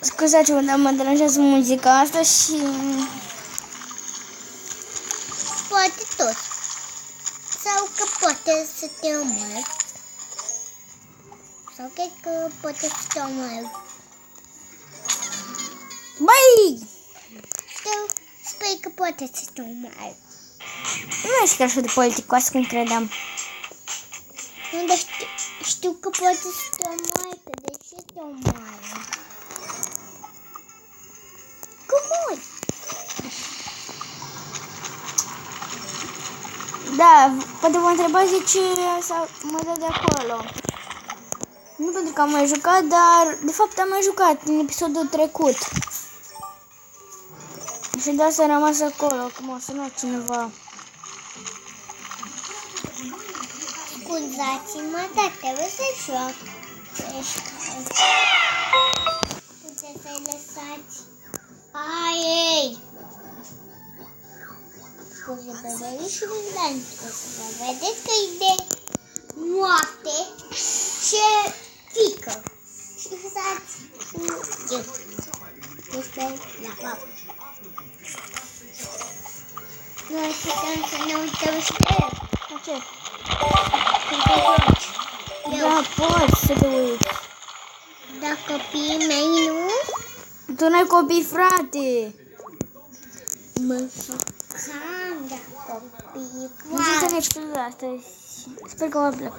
Scuzați-mă, dar mă deranjează muzica asta și... Poate tot. Sau că poate să te omori. Sau cred că poate să te omori. Băi! Spui că poate să te omori. Nu ești chiar așa de politicos cum credeam. Nu, dar știu că poate să te omoare, că de ce te omoară? Cum mori? Da, poate vă întrebați de ce mă dă de acolo. Nu pentru că am mai jucat, dar de fapt am mai jucat în episodul trecut. Și de asta am rămas acolo, că m-a sunat cineva. Scuzați-mă, dar trebuie să joc. Puteți să-i lăsați. Ai! Scuze, băbării și pentru să vedeți că e de noapte și fică. Și lăsați eu. Este la papă. Noi putem să ne uităm și pe el. La ce? Când te joci. Da, poți să te uiți. Dar copiii mei nu? Tu n-ai copii, frate. Mă jucam de copii. Nu știu să ne explic astăzi. Sper că vă plac.